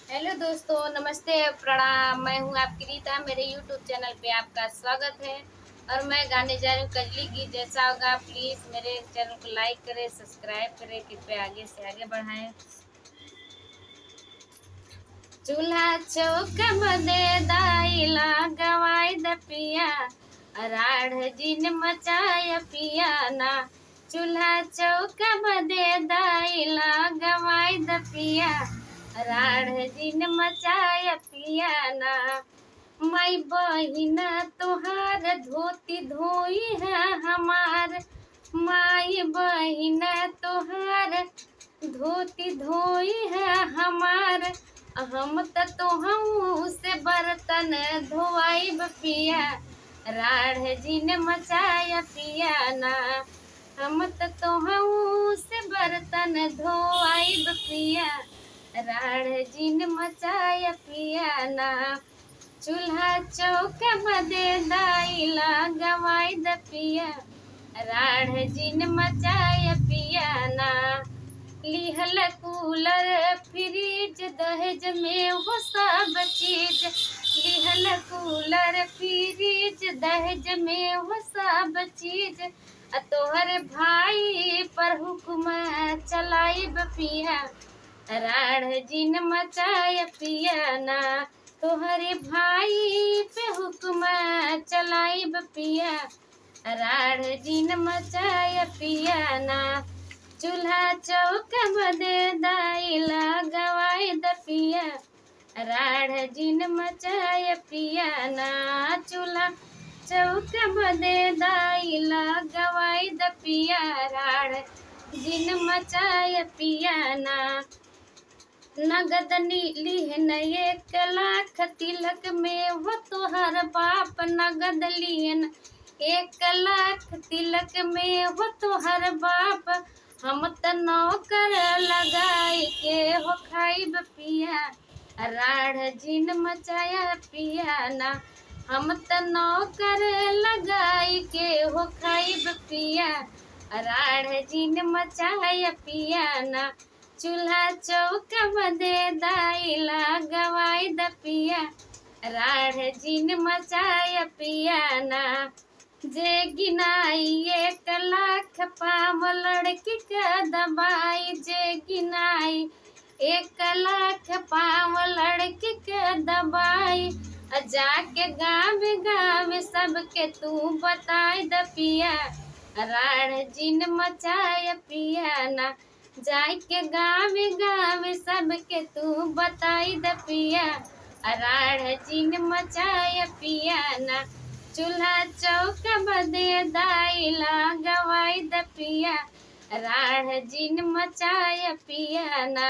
Hello दोस्तों, नमस्ते, प्रणाम। मैं हूं आपकी रीता। मेरे यूट्यूब चैनल पे आपका स्वागत है। और मैं गाने जा रही हूँ कजली गीत। जैसा होगा प्लीज़ मेरे चैनल को लाइक करें, सब्सक्राइब करें, कृपया आगे से आगे बढ़ाएं। चूल्हा चौका मदे दाइला गवाई द पिया, राढ़ जिन मचाया पिया ना। चूल्हा चौका मदे दाइला गवाई द पिया, राढ़ जिन मचाया पिया ना। माई बहिन तोहार धोती धोई है हमार, माई बहिन तोहार धोती धोई है हमार। हम तोहू से बर्तन धोआई पिया, राढ़ जिन मचाया पिया ना। हम तोहू से बर्तन धोआई पिया, राढ़ जिन मचाया पिया ना। चूल्हा चौका मदे दाइला गवाई द पिया, राढ़ जिन मचाया पिया ना। लिहल कूलर फ्रिज दहेज में वो सब चीज, लिहल कूलर फ्रिज दहेज में वो सब चीज। तोहर भाई पर हुक्म चलाई पिया, राढ़ जिन मचाया पिया ना। तोहरे भाई पे हुक्म चलाई पिया, राढ़ जिन मचाया पिया ना। चूल्हा चौका मदे दाइला गवाई द पिया, राढ़ जिन मचाया पिया ना। चूल्हा चौका मदे दाइला गवाई द पिया, राढ़ जिन मचाया पिया ना। नगद लिहन 1 लाख तिलक में वो तोहर बाप, नगद लिहन 1 लाख तिलक में वो तोहर बाप। हम त नौकर लगाई के हो खाइब पिया, राढ़ जिन मचाया पिया ना। हम त नौकर लगाई के हो खाइब पिया, राढ़ जिन मचाया पिया ना। चूल्हा चौका मदे दाइला गवाई द पिया, राढ़ जिन मचाया पिया ना। जे गिनाई 1 लाख पाव लड़की का दबाई, जे गिनाई 1 लाख पाव लड़की का दबाई। जाके गाँव गाँव सबके तू बताई द पिया, राढ़ जिन मचाया पिया ना। जाके गाँव गाँव सबके तू बताई द पिया, राढ़ जिन मचाया पिया ना। चूल्हा चौका मदे दाइला गवाई द पिया, राढ़ जिन मचाया पिया ना।